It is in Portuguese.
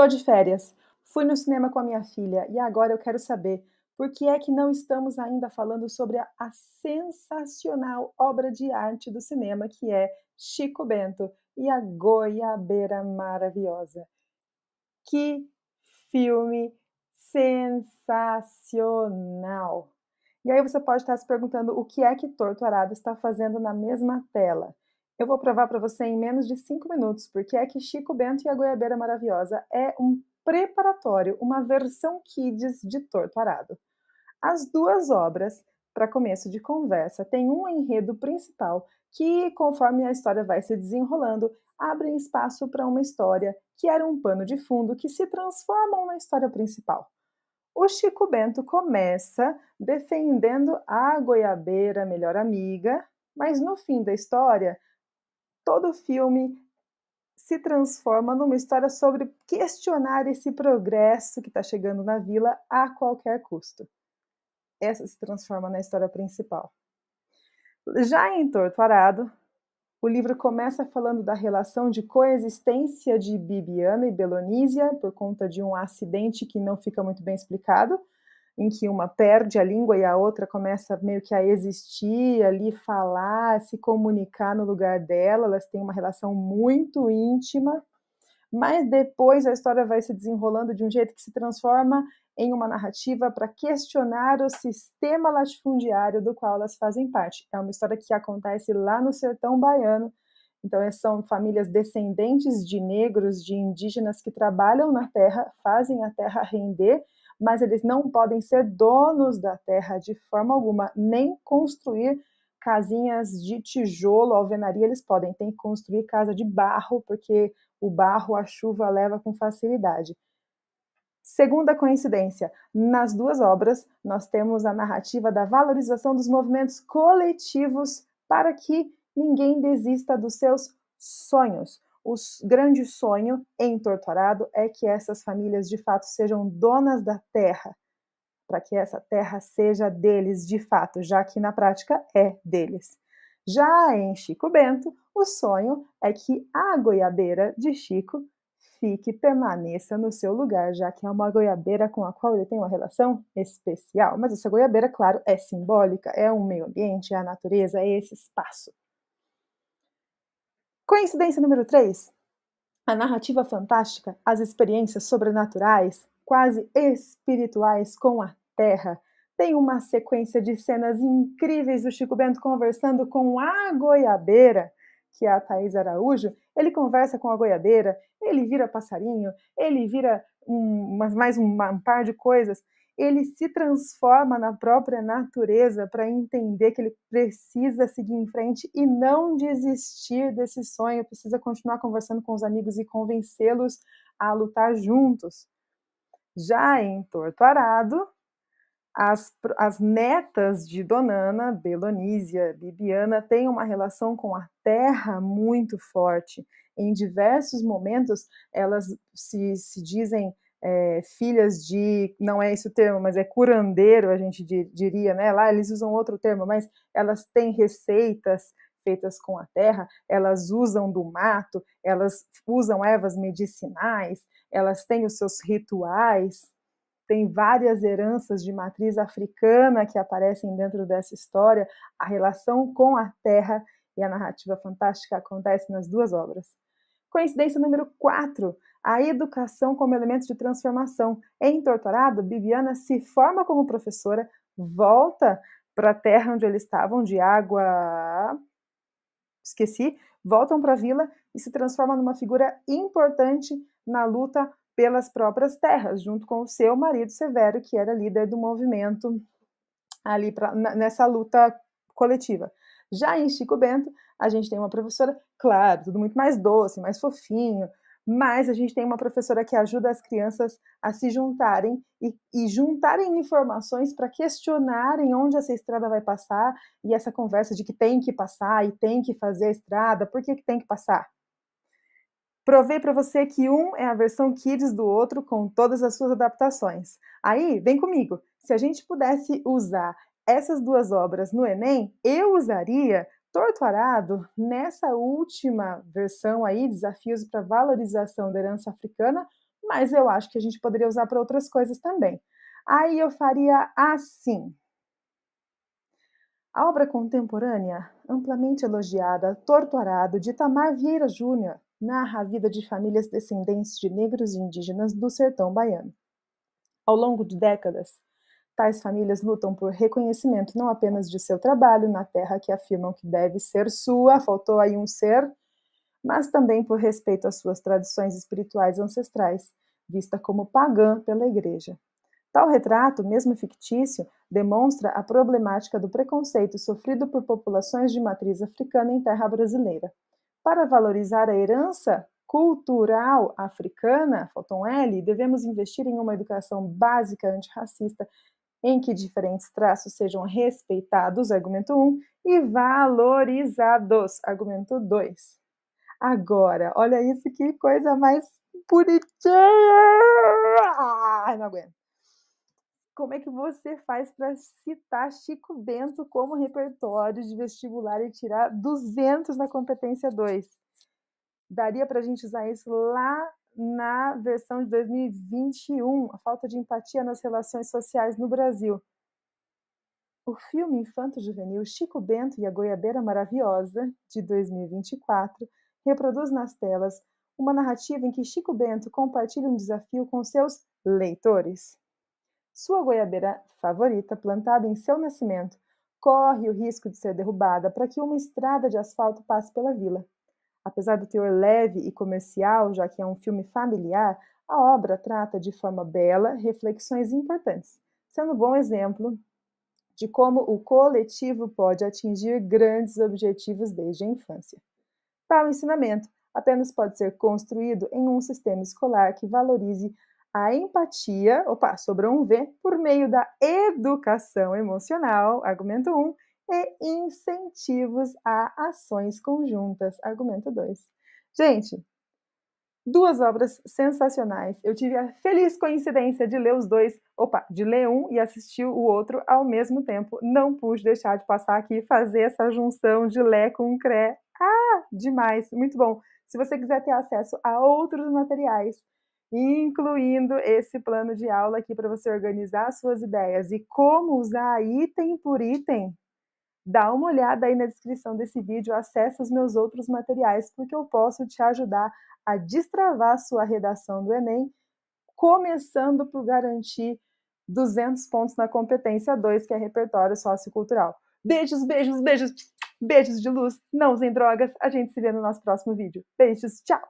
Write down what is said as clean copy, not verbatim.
Tô de férias, fui no cinema com a minha filha e agora eu quero saber por que é que não estamos ainda falando sobre a sensacional obra de arte do cinema que é Chico Bento e a Goiabeira Maravilhosa. Que filme sensacional! E aí você pode estar se perguntando o que é que Torto Arado está fazendo na mesma tela. Eu vou provar para você em menos de 5 minutos porque é que Chico Bento e a Goiabeira Maravilhosa é um preparatório, uma versão kids de Torto Arado. As duas obras, para começo de conversa, têm um enredo principal que, conforme a história vai se desenrolando, abrem espaço para uma história que era um pano de fundo que se transformam na história principal. O Chico Bento começa defendendo a goiabeira melhor amiga, mas no fim da história, todo o filme se transforma numa história sobre questionar esse progresso que está chegando na vila a qualquer custo. Essa se transforma na história principal. Já em Torto Arado, o livro começa falando da relação de coexistência de Bibiana e Belonísia por conta de um acidente que não fica muito bem explicado, em que uma perde a língua e a outra começa meio que a existir ali, falar, se comunicar no lugar dela, elas têm uma relação muito íntima, mas depois a história vai se desenrolando de um jeito que se transforma em uma narrativa para questionar o sistema latifundiário do qual elas fazem parte. É uma história que acontece lá no sertão baiano, então são famílias descendentes de negros, de indígenas que trabalham na terra, fazem a terra render, mas eles não podem ser donos da terra de forma alguma, nem construir casinhas de tijolo, alvenaria eles podem, tem que construir casa de barro, porque o barro a chuva leva com facilidade. Segunda coincidência, nas duas obras nós temos a narrativa da valorização dos movimentos coletivos para que ninguém desista dos seus sonhos. O grande sonho em Torto Arado é que essas famílias de fato sejam donas da terra, para que essa terra seja deles de fato, já que na prática é deles. Já em Chico Bento, o sonho é que a goiabeira de Chico permaneça no seu lugar, já que é uma goiabeira com a qual ele tem uma relação especial. Mas essa goiabeira, claro, é simbólica, é um meio ambiente, é a natureza, é esse espaço. Coincidência número 3. A narrativa fantástica, as experiências sobrenaturais, quase espirituais com a terra. Tem uma sequência de cenas incríveis do Chico Bento conversando com a goiabeira, que é a Thaís Araújo. Ele conversa com a goiabeira, ele vira passarinho, ele vira um par de coisas. Ele se transforma na própria natureza para entender que ele precisa seguir em frente e não desistir desse sonho, precisa continuar conversando com os amigos e convencê-los a lutar juntos. Já em Torto Arado, as netas de Donana, Belonísia, Bibiana, têm uma relação com a terra muito forte. Em diversos momentos, elas se dizem filhas de, não é esse o termo, mas é curandeiro, a gente diria, né? Lá eles usam outro termo, mas elas têm receitas feitas com a terra, elas usam do mato, elas usam ervas medicinais, elas têm os seus rituais. Tem várias heranças de matriz africana que aparecem dentro dessa história. A relação com a terra e a narrativa fantástica acontece nas duas obras. Coincidência número 4, a educação como elemento de transformação. Em Torto Arado, Bibiana se forma como professora, volta para a terra onde eles estavam, de água... esqueci, voltam para a vila e se transforma numa figura importante na luta pelas próprias terras, junto com o seu marido Severo, que era líder do movimento ali nessa luta coletiva. Já em Chico Bento, a gente tem uma professora, claro, tudo muito mais doce, mais fofinho, mas a gente tem uma professora que ajuda as crianças a se juntarem e juntarem informações para questionarem onde essa estrada vai passar e essa conversa de que tem que passar e tem que fazer a estrada, por que tem que passar? Provei para você que um é a versão kids do outro com todas as suas adaptações. Aí, vem comigo, se a gente pudesse usar essas duas obras no Enem, eu usaria Torto Arado nessa última versão aí, Desafios para Valorização da Herança Africana, mas eu acho que a gente poderia usar para outras coisas também. Aí eu faria assim. A obra contemporânea, amplamente elogiada, Torto Arado, de Itamar Vieira Júnior, narra a vida de famílias descendentes de negros e indígenas do sertão baiano. Ao longo de décadas, tais famílias lutam por reconhecimento não apenas de seu trabalho na terra que afirmam que deve ser sua, faltou aí um ser, mas também por respeito às suas tradições espirituais ancestrais, vista como pagã pela Igreja. Tal retrato, mesmo fictício, demonstra a problemática do preconceito sofrido por populações de matriz africana em terra brasileira. Para valorizar a herança cultural africana, faltou um L, devemos investir em uma educação básica antirracista em que diferentes traços sejam respeitados, argumento 1, e valorizados, argumento 2. Agora, olha isso, que coisa mais bonitinha! Ai, não aguento. Como é que você faz para citar Chico Bento como repertório de vestibular e tirar 200 na competência 2? Daria para a gente usar isso lá na versão de 2021, a falta de empatia nas relações sociais no Brasil. O filme infanto-juvenil Chico Bento e a Goiabeira Maravilhosa, de 2024, reproduz nas telas uma narrativa em que Chico Bento compartilha um desafio com seus leitores. Sua goiabeira favorita, plantada em seu nascimento, corre o risco de ser derrubada para que uma estrada de asfalto passe pela vila. Apesar do teor leve e comercial, já que é um filme familiar, a obra trata de forma bela reflexões importantes, sendo um bom exemplo de como o coletivo pode atingir grandes objetivos desde a infância. Tal ensinamento apenas pode ser construído em um sistema escolar que valorize a empatia, sobrou um V, por meio da educação emocional, argumento 1, e incentivos a ações conjuntas, argumento 2. Gente, duas obras sensacionais. Eu tive a feliz coincidência de ler os dois, de ler um e assistir o outro ao mesmo tempo. Não pude deixar de passar aqui e fazer essa junção de Lé com Cré. Demais, muito bom. Se você quiser ter acesso a outros materiais, incluindo esse plano de aula aqui para você organizar suas ideias e como usar item por item, dá uma olhada aí na descrição desse vídeo, acessa os meus outros materiais, porque eu posso te ajudar a destravar a sua redação do Enem, começando por garantir 200 pontos na competência 2, que é repertório sociocultural. Beijos, beijos, beijos, beijos de luz, não usem drogas, a gente se vê no nosso próximo vídeo. Beijos, tchau!